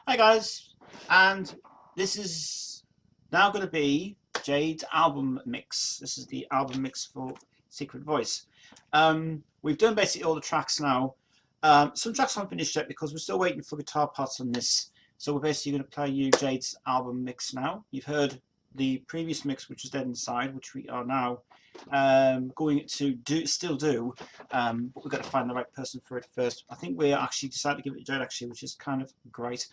Hi guys, and this is now going to be Jade's album mix. This is the album mix for Secret Voice. We've done basically all the tracks now. Some tracks haven't finished yet because we're still waiting for guitar parts on this. So we're basically going to play you Jade's album mix now. You've heard the previous mix, which was Dead Inside, which we are now going to still do, but we've got to find the right person for it first. I think we actually decided to give it to Jade actually, which is kind of great.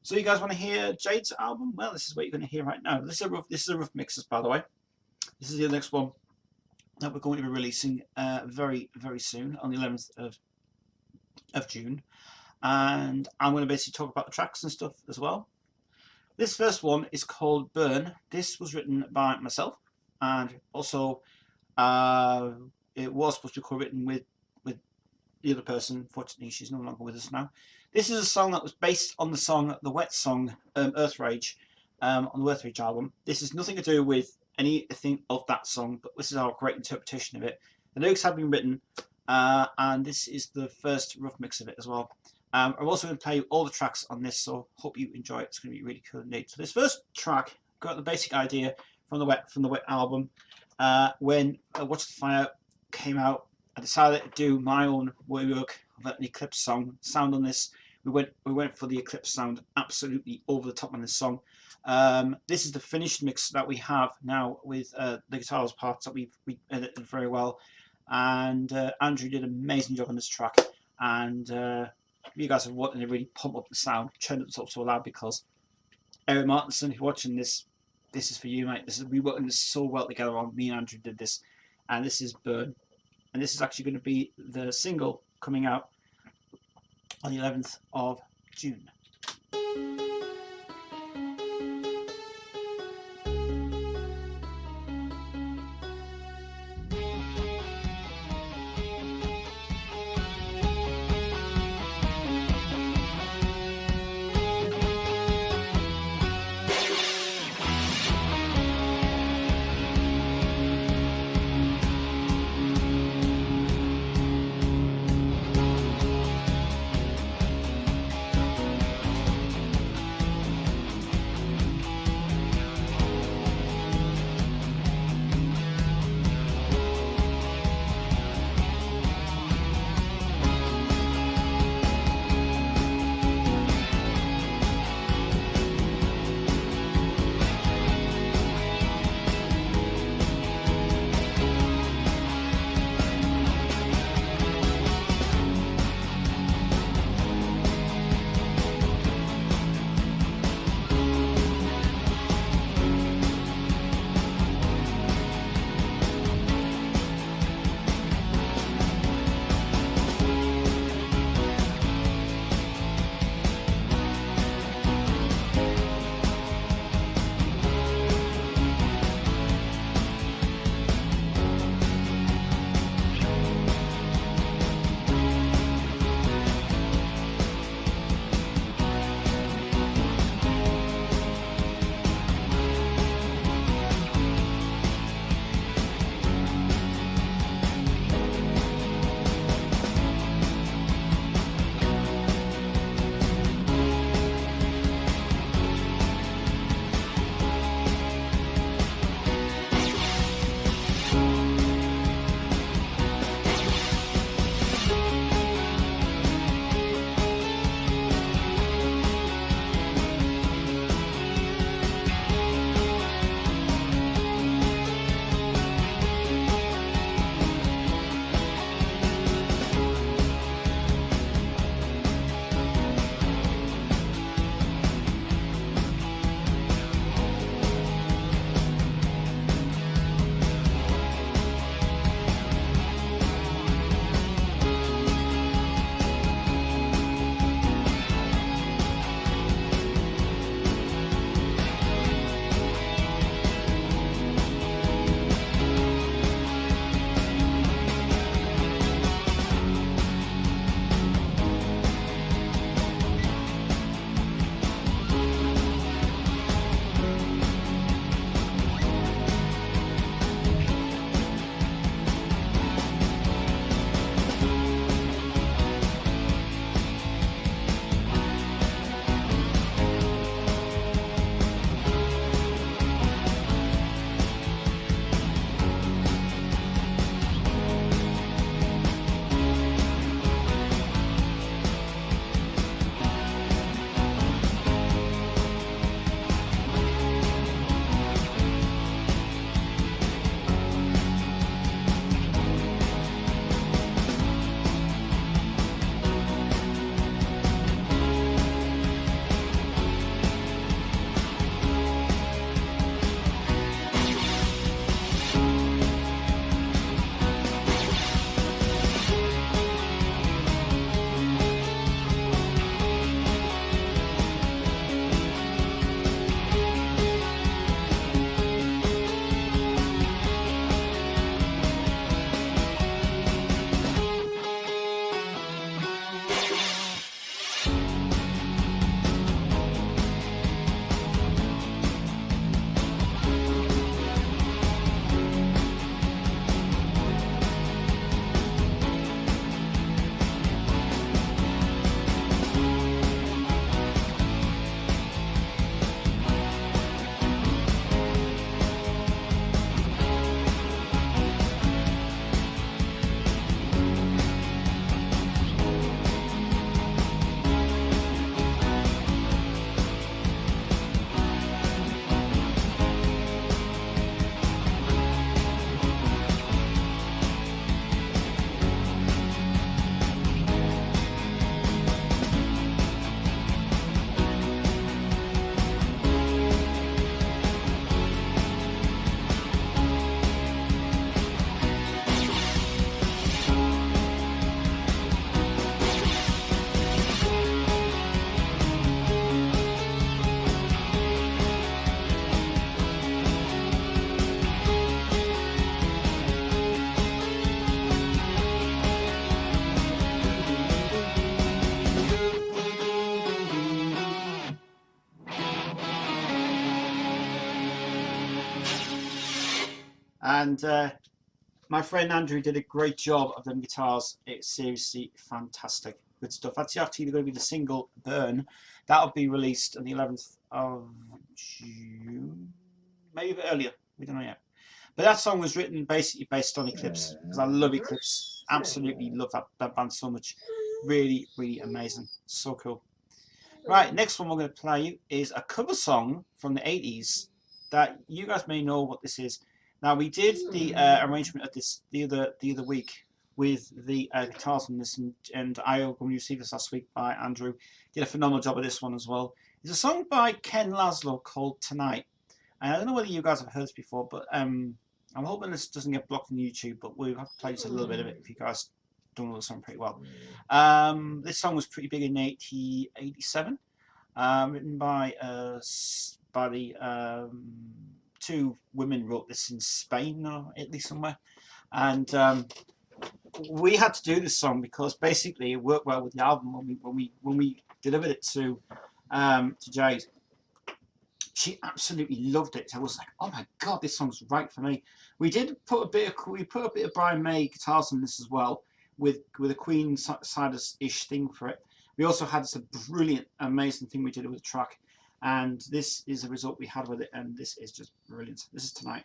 So you guys want to hear Jade's album? Well, this is what you're going to hear right now. This is a rough mixes, by the way. This is the next one that we're going to be releasing very soon on the 11th of June, and I'm going to basically talk about the tracks and stuff as well. This first one is called Burn. This was written by myself, and also it was supposed to be co-written with the other person. Fortunately, she's no longer with us now. This is a song that was based on the song, the Wet song, Earth Rage, on the Earth Rage album. This has nothing to do with anything of that song, but this is our great interpretation of it. The lyrics have been written, and this is the first rough mix of it as well. I'm also going to play all the tracks on this, so hope you enjoy it. It's going to be really cool indeed. So this first track got the basic idea from the Wet album. When Watch the Fire came out, I decided to do my own work of an Eclipse sound on this. We went for the Eclipse sound, absolutely over the top on this song. This is the finished mix that we have now with the guitars parts that we edited very well, and Andrew did an amazing job on this track. And you guys are wanting to really pump up the sound, turn it up so loud, because Eric Martinson, if you're watching this, this is for you, mate. We worked this so well together on. Me and Andrew did this, and this is Burn. And this is actually going to be the single coming out on the 11th of June. And my friend Andrew did a great job of them guitars. It's seriously fantastic. Good stuff. That's actually going to be the single Burn. That'll be released on the 11th of June. Maybe a bit earlier. We don't know yet. But that song was written basically based on Eclipse. Because I love Eclipse. Absolutely love that band so much. Really, really amazing. So cool. Right, next one we're going to play is a cover song from the 80s that you guys may know what this is. Now, we did the arrangement of this the other week with the guitars on this, and I, when you see this last week by Andrew, did a phenomenal job of this one as well. It's a song by Ken Laszlo called Tonight. And I don't know whether you guys have heard this before, but I'm hoping this doesn't get blocked on YouTube, but we'll have to play just a little bit of it if you guys don't know the song pretty well. This song was pretty big in 1987, written by the two women wrote this in Spain or Italy somewhere, and we had to do this song because basically it worked well with the album when we delivered it to Jade. She absolutely loved it. I was like, oh my god, this song's right for me. We did put a bit of Brian May guitars on this as well, with a Queen side-ish thing for it. We also had this brilliant, amazing thing we did with the track, and this is the result we had with it, and this is just brilliant. This is Tonight.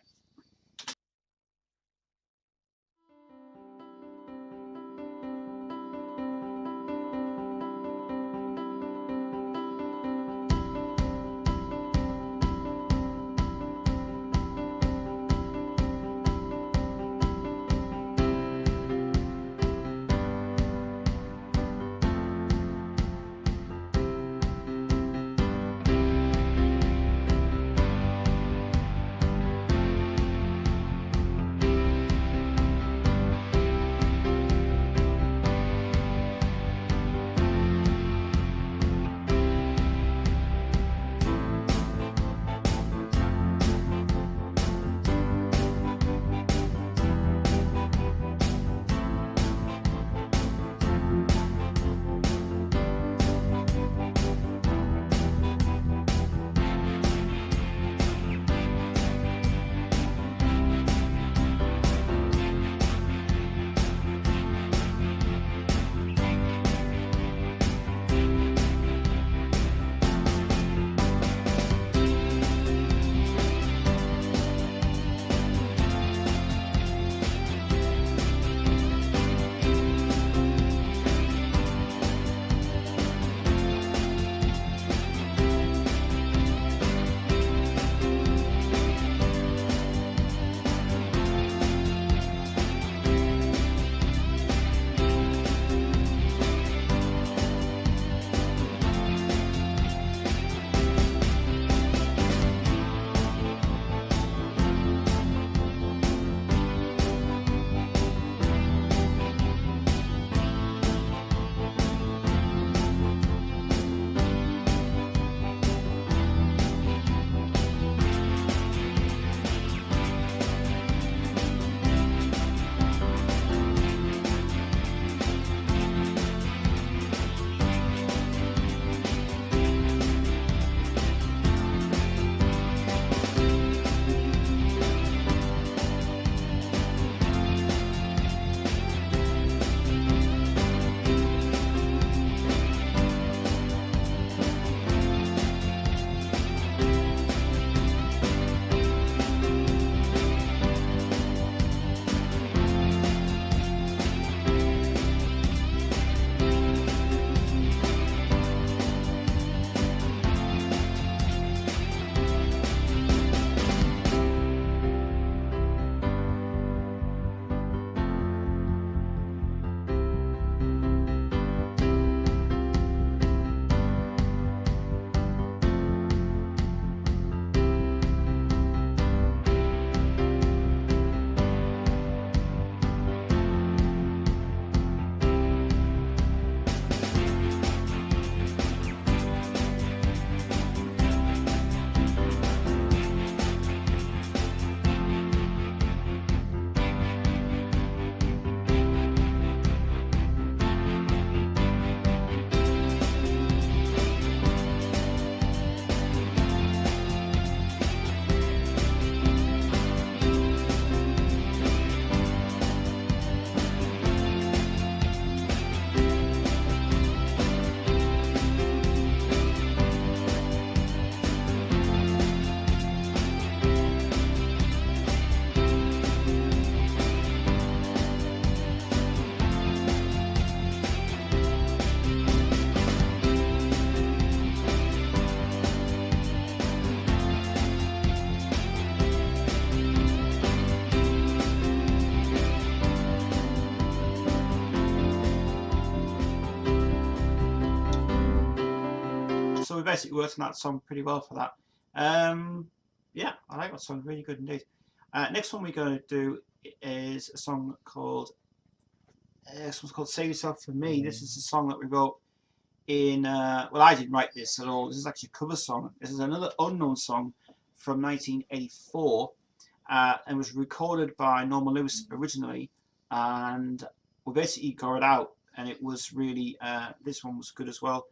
we basically worked on that song pretty well for that. Yeah, I like that song, really good indeed. Next one we're going to do is a song called Save Yourself For Me. This is a song that we wrote in, well, I didn't write this at all. This is actually a cover song. This is another unknown song from 1984 and was recorded by Norman Lewis originally, and we basically got it out, and it was really, this one was good as well.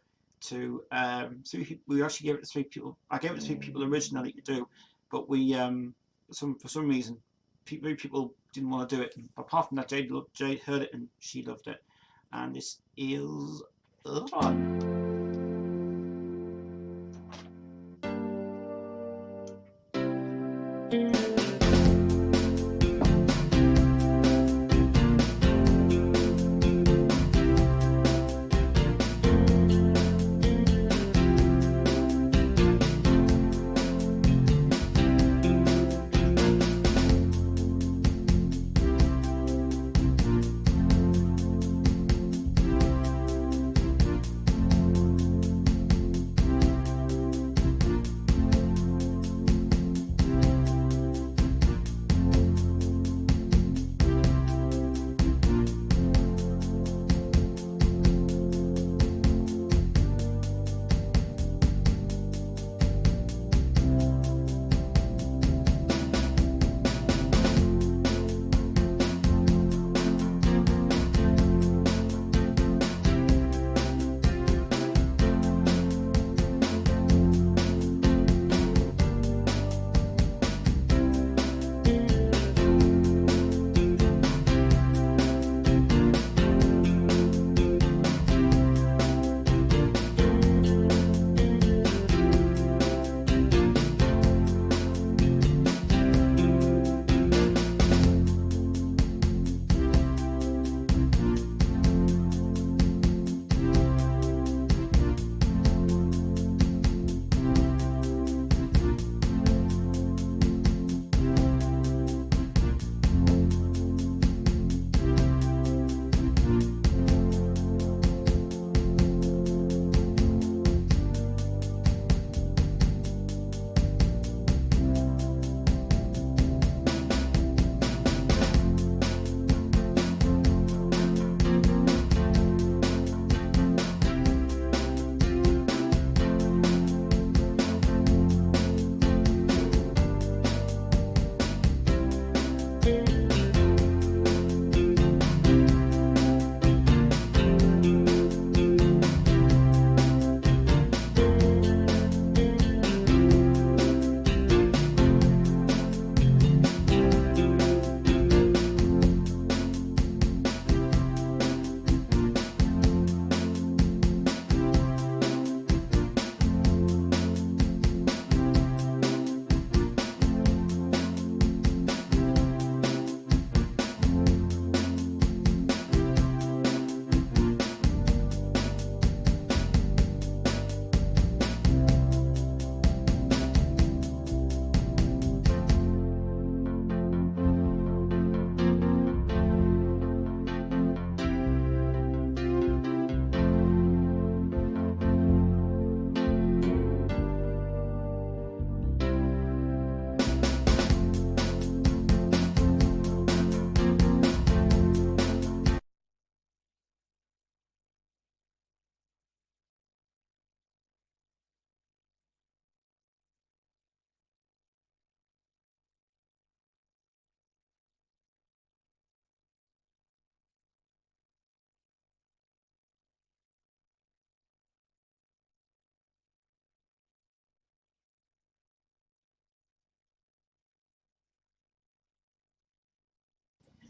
We actually gave it to 3 people. I gave it to 3 people originally to do, but we for some reason 3 people didn't want to do it. But apart from that, Jade heard it and she loved it, and this is that one.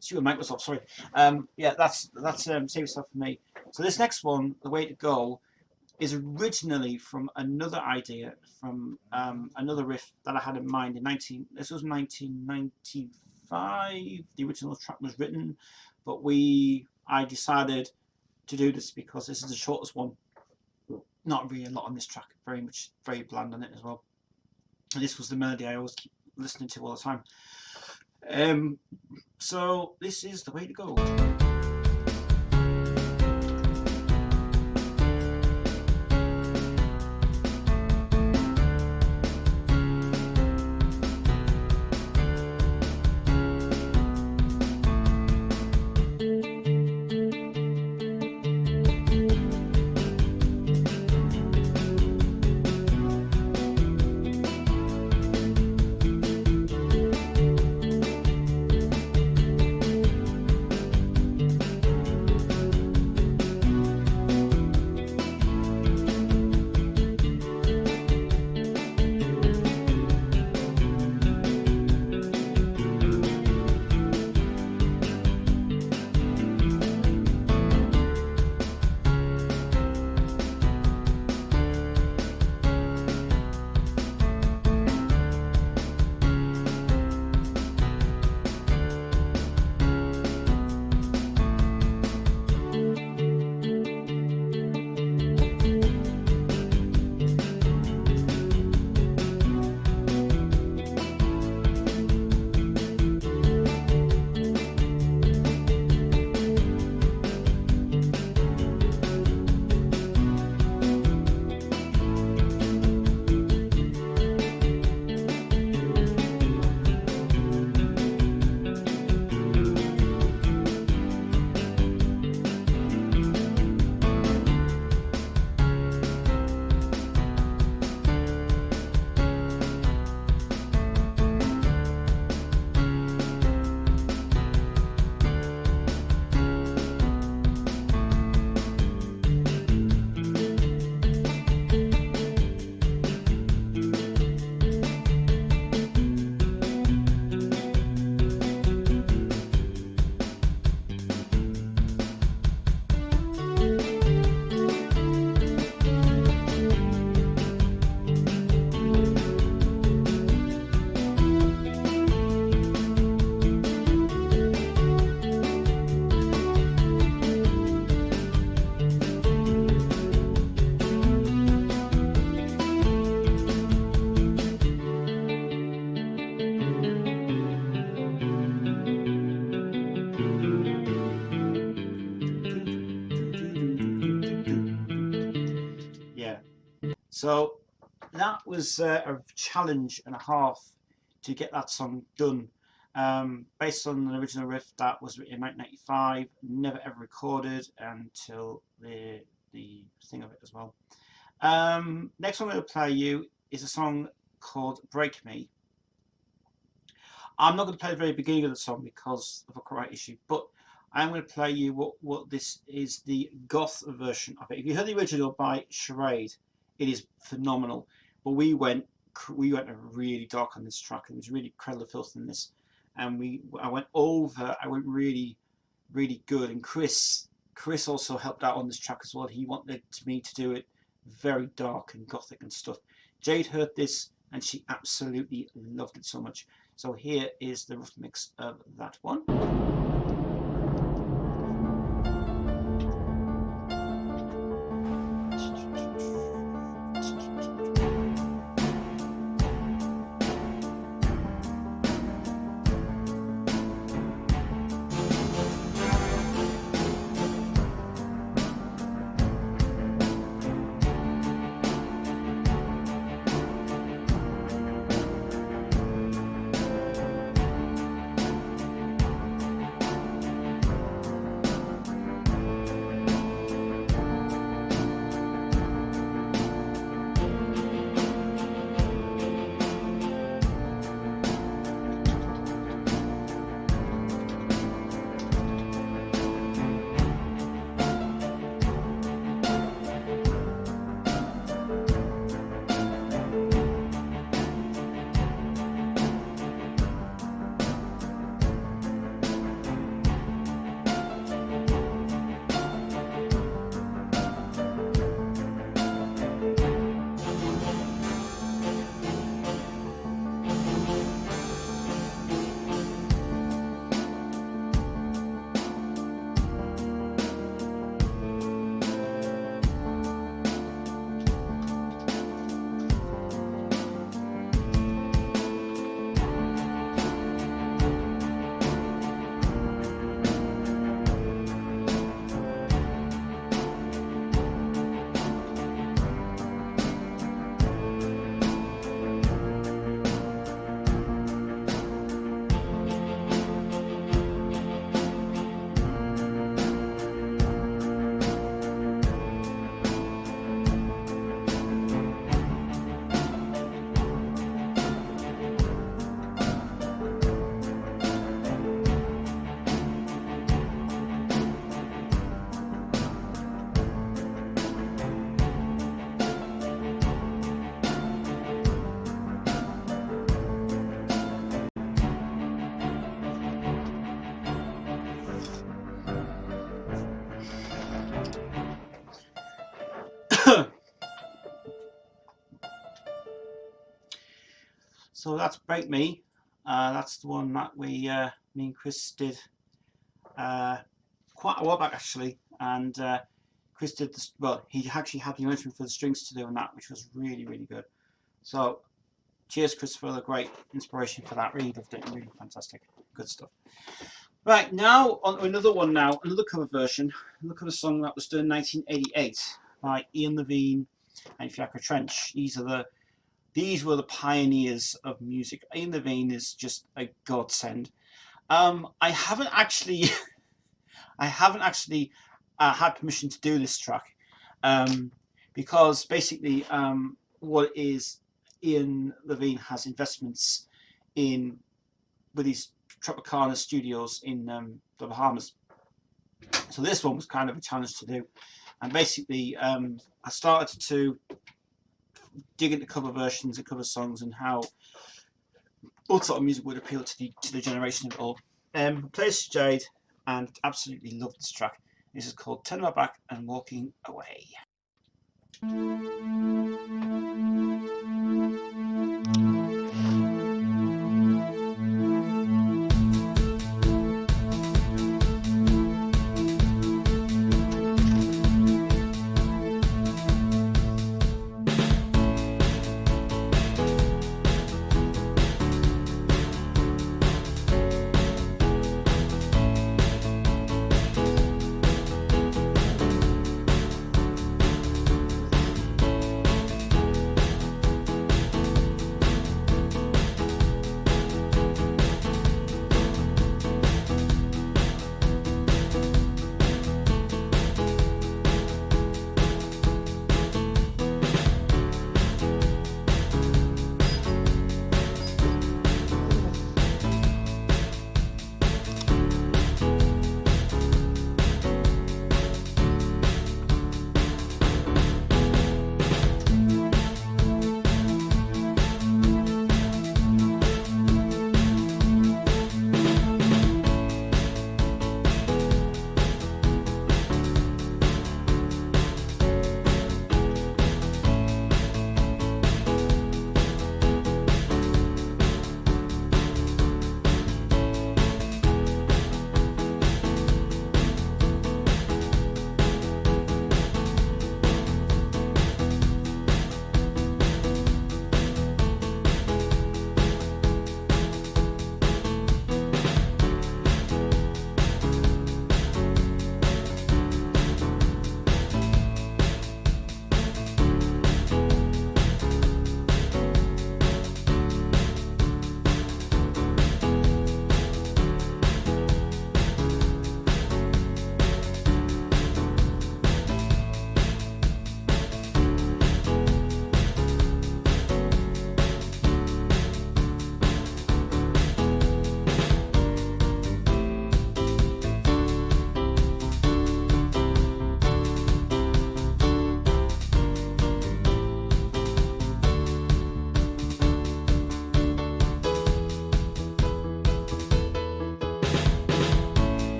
Super Microsoft, sorry. Yeah, that's Save Yourself For Me. So this next one, The Way to Go, is originally from another idea, from another riff that I had in mind in this was 1995. The original track was written, but I decided to do this because this is the shortest one. Not really a lot on this track, very bland on it as well. And this was the melody I always keep listening to all the time. So this is The Way to Go. So that was a challenge and a half to get that song done. Based on an original riff that was written in 1995, never ever recorded until the thing of it as well. Next one I'm going to play you is a song called Break Me. I'm not going to play the very beginning of the song because of a copyright issue, but I'm going to play you what this is, the goth version of it. If you heard the original by Jade, it is phenomenal, but we went really dark on this track. It was really Cradle of Filth in this, and I went really good. And Chris also helped out on this track as well. He wanted me to do it very dark and gothic and stuff. Jade heard this and she absolutely loved it so much. So here is the rough mix of that one. So that's Break Me. That's the one that me and Chris did quite a while back actually, and Chris did this. Well, he actually had the arrangement for the strings to do on that, which was really good. So cheers, Chris, for the great inspiration for that. Really loved it. Really fantastic, good stuff. Right, now on another one. Now another cover version. Look at a song that was done in 1988 by Ian Levine and Fiacre Trench. These were the pioneers of music. Ian Levine is just a godsend. I haven't actually had permission to do this track because basically what it is, Ian Levine has investments with his Tropicana studios in the Bahamas. So this one was kind of a challenge to do, and basically I started to dig into cover versions and cover songs and how what sort of music would appeal to the generation of it all. Plays Jade and absolutely love this track. This is called Turn My Back and Walking Away.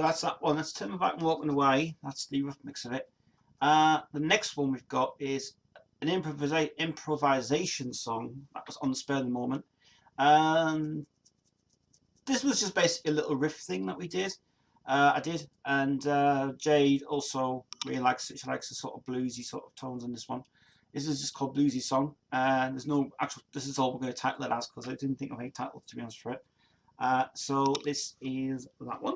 that's that one. Let's turn back and walking away. That's the rough mix of it. The next one we've got is an improvisation song that was on the spur of the moment. This was just basically a little riff thing that we did. I did, and Jade also really likes it. She likes the sort of bluesy sort of tones in this one. This is just called Bluesy Song, and there's no actual. This is all we're going to title it as because I didn't think of any title, to be honest, for it. So this is that one.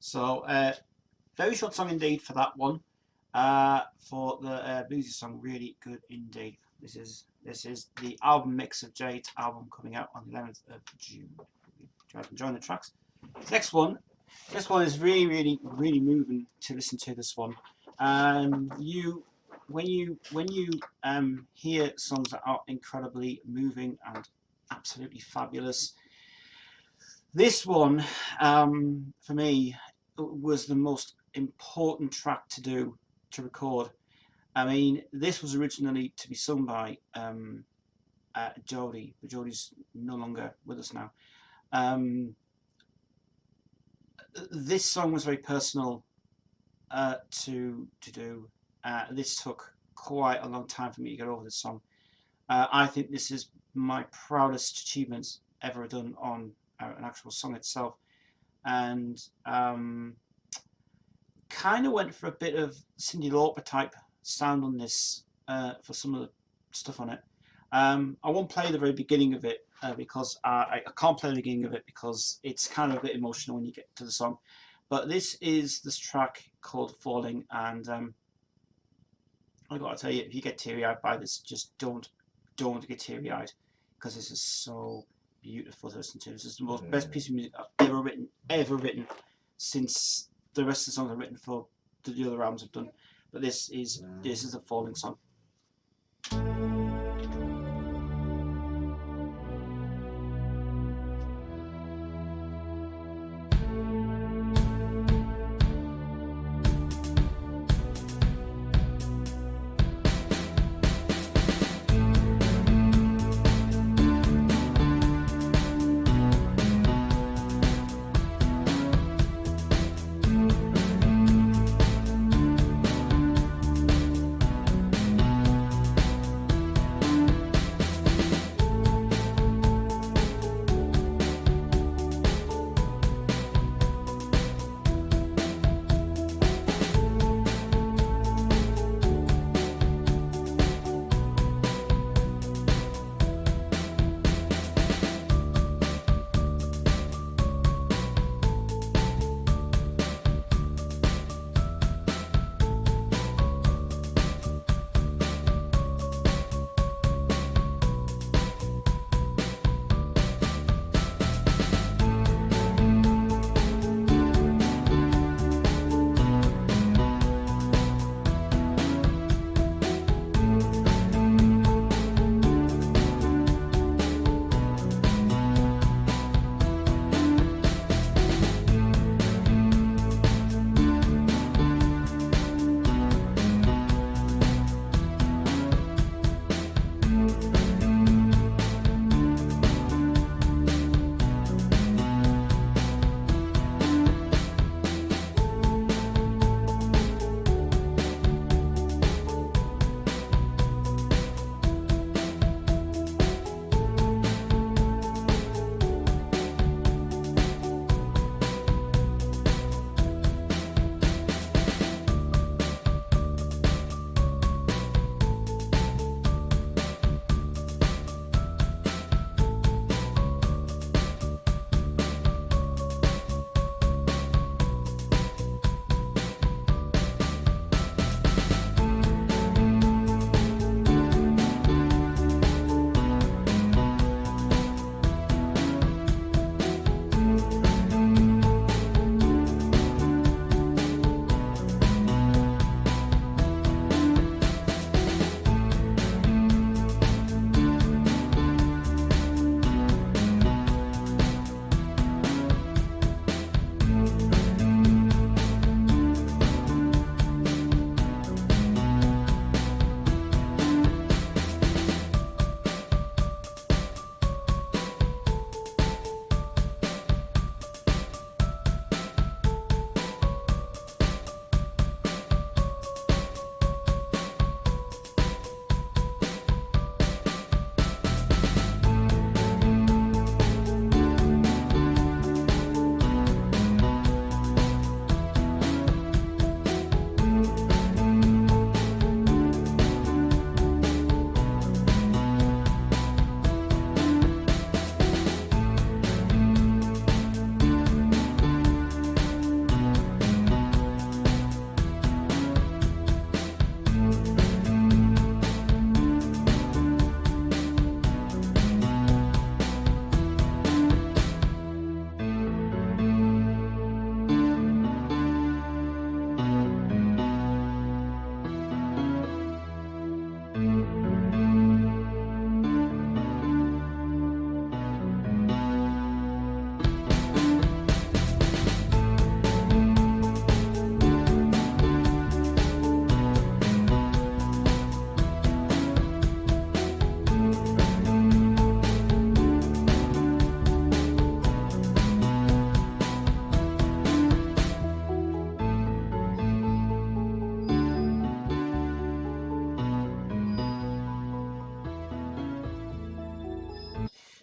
So very short song indeed for that one. For the bluesy song, really good indeed. This is the album mix of Jade's album coming out on the 11th of June. Try to enjoy the tracks. This one is really moving to listen to. This one, when you hear songs that are incredibly moving and absolutely fabulous, this one for me was the most important track to record. I mean, this was originally to be sung by Jodie, but Jodie's no longer with us now. This song was very personal to do. This took quite a long time for me to get over this song. I think this is my proudest achievements ever done on an actual song itself, and kind of went for a bit of Cyndi Lauper type sound on this for some of the stuff on it. I won't play the very beginning of it because I can't play the beginning of it because it's kind of a bit emotional when you get to the song. But this track called Falling, and I gotta tell you, if you get teary-eyed by this, just don't get teary-eyed, because this is so beautiful to listen to. This is the best piece of music I've ever written since the rest of the songs I've written for the other albums I've done. But this is a Falling song.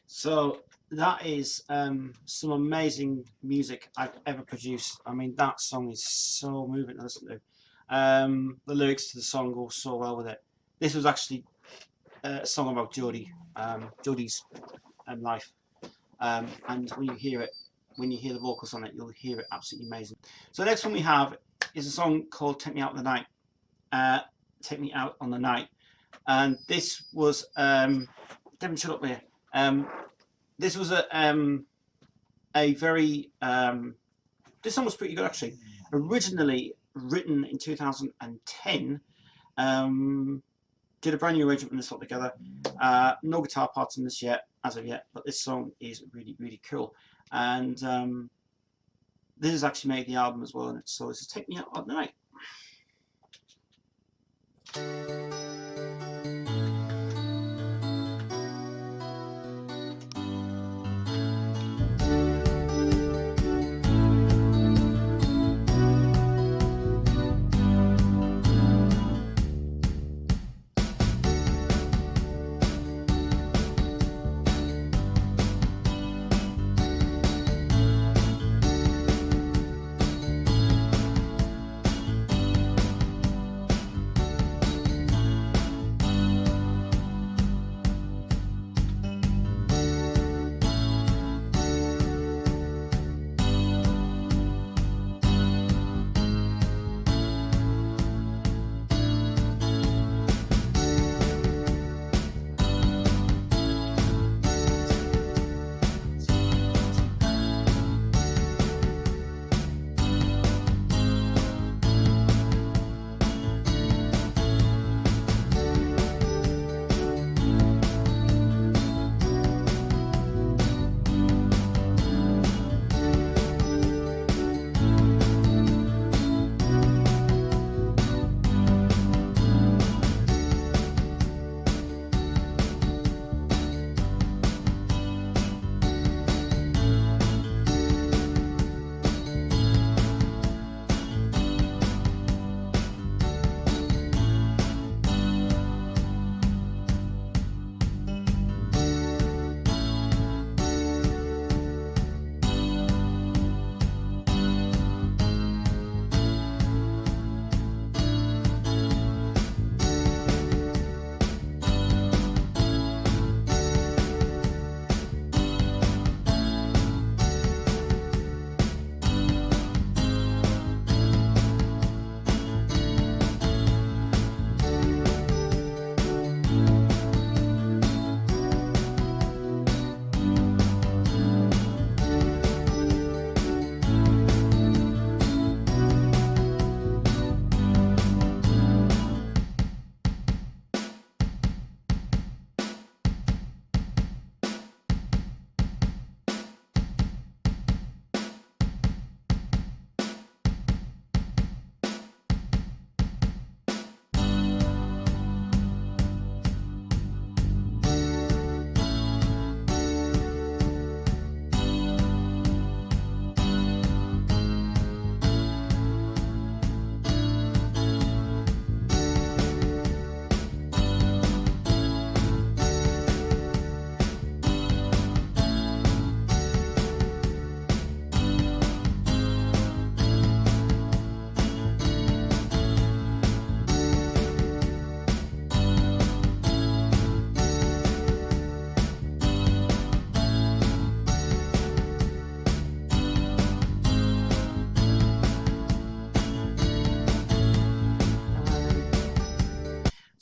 So that is some amazing music I've ever produced. I mean, that song is so moving to listen to. The lyrics to the song go so well with it. This was actually a song about Jodie, Jodie's life. And when you hear it, when you hear the vocals on it, you'll hear it absolutely amazing. So the next one we have is a song called "Take Me Out on the Night." Take Me Out on the Night, and this was Devin, shut up there. This was a very this song was pretty good actually. Originally written in 2010. Did a brand new arrangement when this all together. No guitar parts in this yet, as of yet, but this song is really, really cool. And this has actually made the album as well, and so this is Take Me Out on the Night.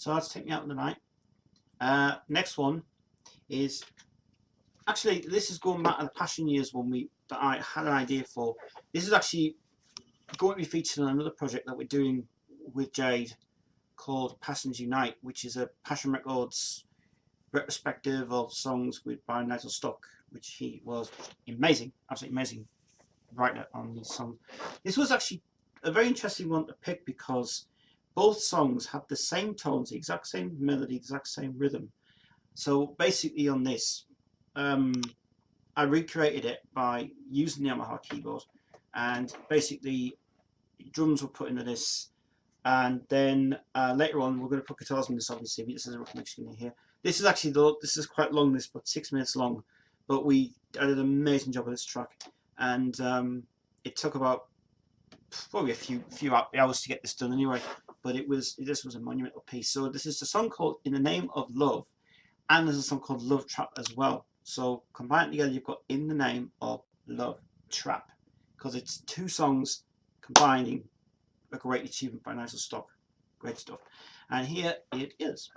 So that's Take Me Out in the Night. Next one is actually, this is going back to the Passion Years one that I had an idea for. This is actually going to be featured on another project that we're doing with Jade called Passions Unite, which is a Passion Records retrospective of songs by Nigel Stock, which he was amazing, absolutely amazing writer on these songs. This was actually a very interesting one to pick because both songs have the same tones, the exact same melody, the exact same rhythm. So basically on this, I recreated it by using the Yamaha keyboard, and basically drums were put into this, And then later on, we're going to put guitars in this, obviously. This is a rough mix you can hear. This is actually this is quite long. This is about 6 minutes long, but we did an amazing job of this track, and it took about probably a few hours to get this done anyway. But this was a monumental piece. So this is a song called "In the Name of Love," and there's a song called "Love Trap" as well. So combined together, you've got "In the Name of Love Trap," because it's 2 songs combining. A great achievement by Nigel Stock. Great stuff. And here it is.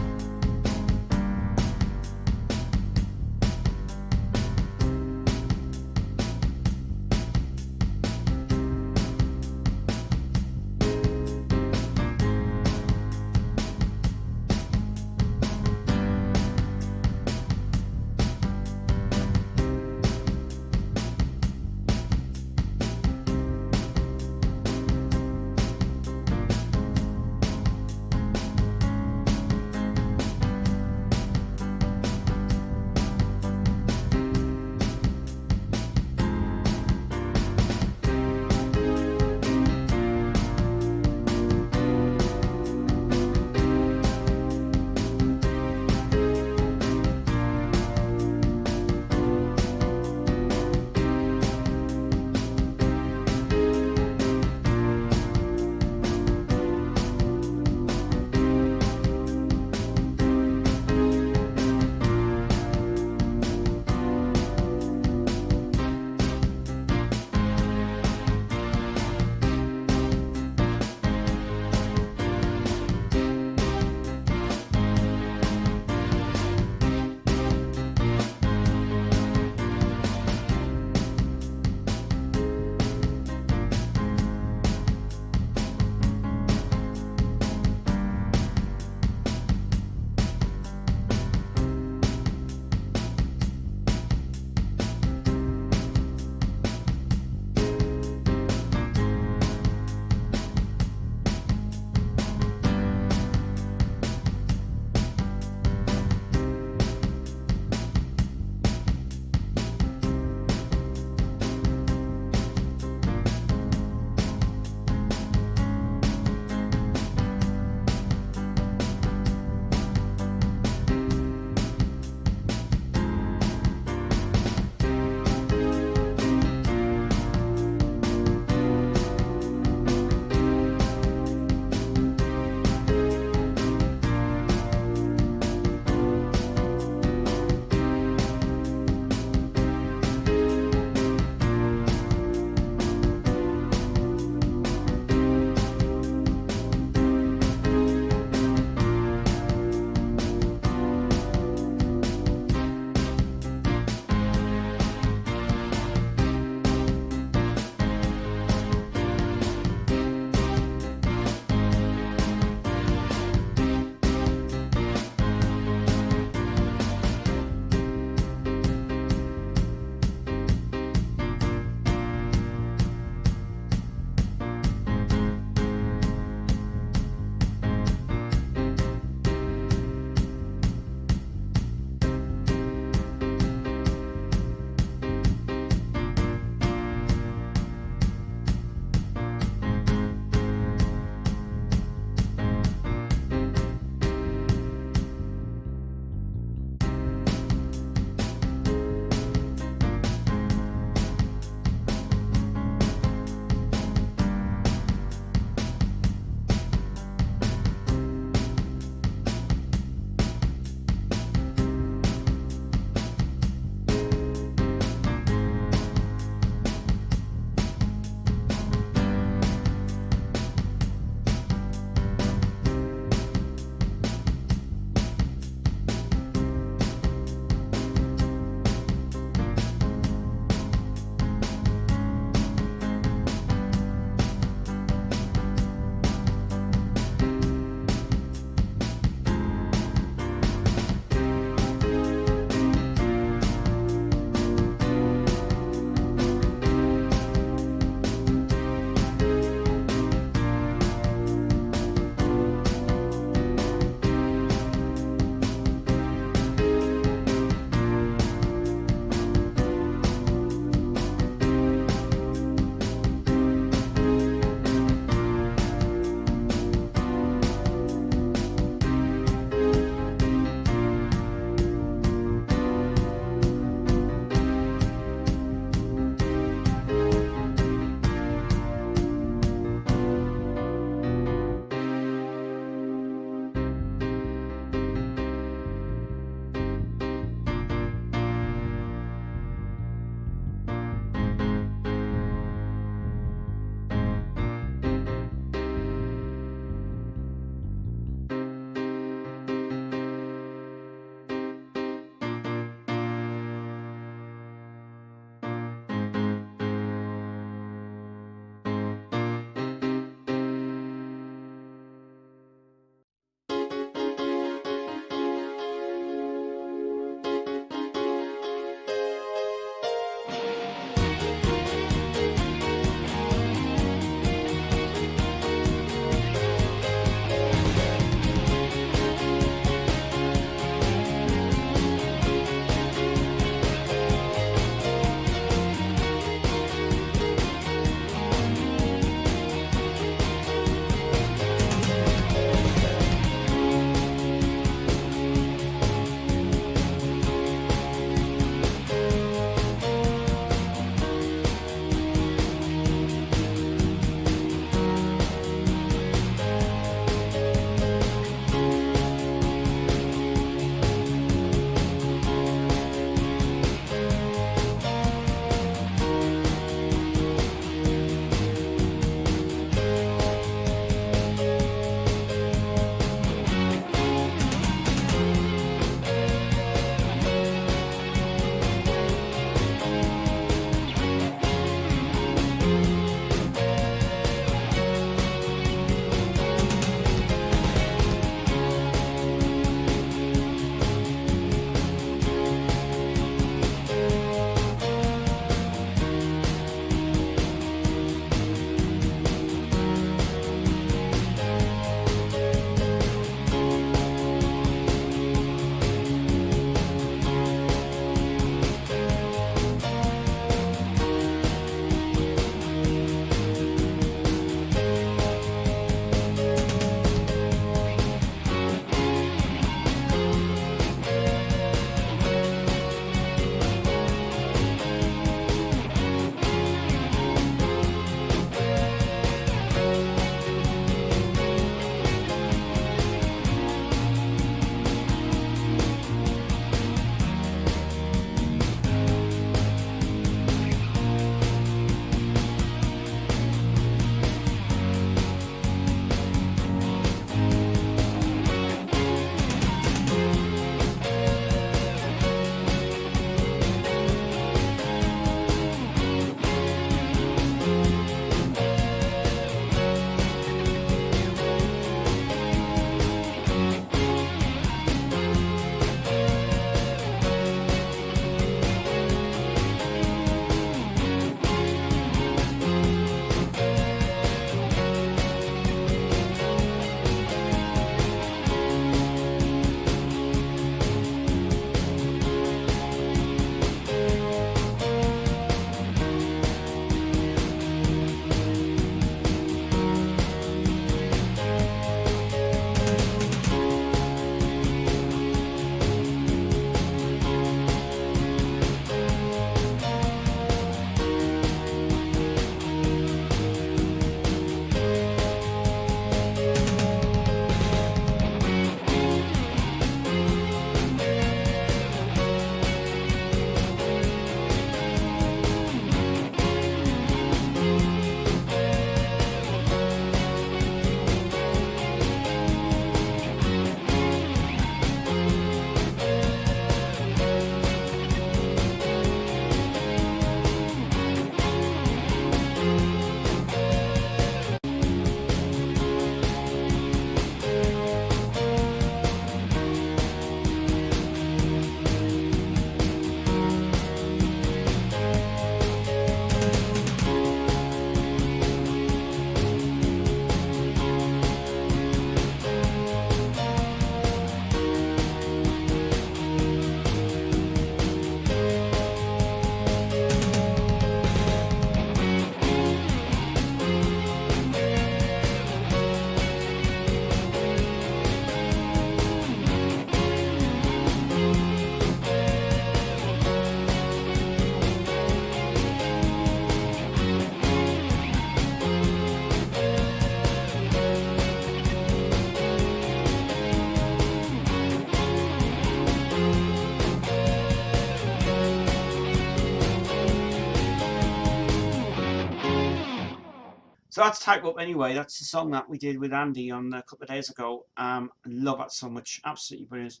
So that's Type Up Anyway. That's the song that we did with Andy on a couple of days ago. I love that so much. Absolutely brilliant.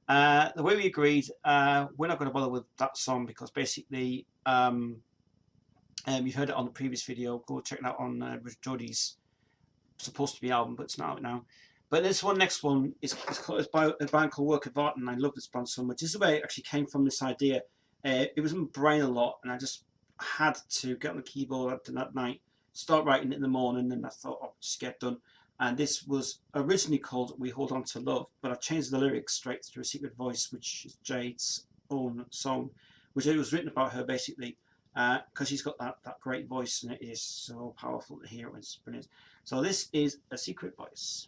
The way we agreed, we're not going to bother with that song because basically you've heard it on the previous video. Go check it out on Jodie's supposed to be album, but it's not out now. But this one, next one, is by a band called Work of Art, and I love this band so much. This is where it actually came from, this idea. It was in my brain a lot, and I just had to get on the keyboard that night, start writing it in the morning, and I thought, oh, just get done. And this was originally called We Hold On to Love, but I changed the lyrics straight through A Secret Voice, which is Jade's own song, which it was written about her basically, because she's got that great voice, and it is so powerful to hear. It's brilliant. So this is A Secret Voice.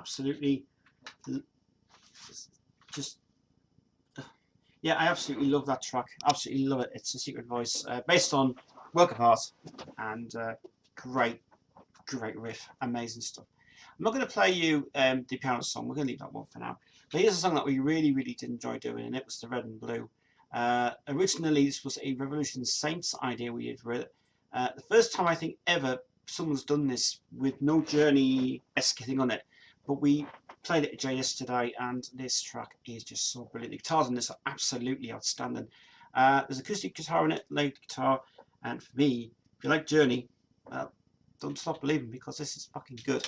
absolutely just yeah, I absolutely love that track. Absolutely love it. It's A Secret Voice, based on Work of Art, and great riff, amazing stuff. I'm not going to play you the piano song. We're going to leave that one for now. But here's a song that we really did enjoy doing, and it was the Red and Blue. Originally, this was a Revolution Saints idea we did for it. The first time I think ever someone's done this with no Journey-esque thing on it. But we Played it at JS today, and this track is just so brilliant. The guitars on this are absolutely outstanding. There's acoustic guitar in it, lead guitar, and for me, if you like Journey, don't stop believing, because this is fucking good.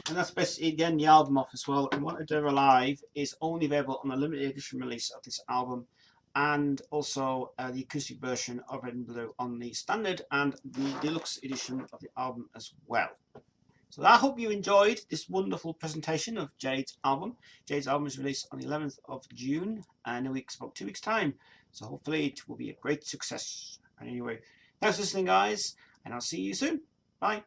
And that's basically the end of the album off as well. And What I Do Alive is only available on a limited edition release of this album, and also the acoustic version of Red and Blue on the standard and the deluxe edition of the album as well. So I hope you enjoyed this wonderful presentation of Jade's album. Jade's album is released on the 11th of June in about 2 weeks' time. So hopefully it will be a great success. And anyway, thanks for listening, guys, and I'll see you soon. Bye.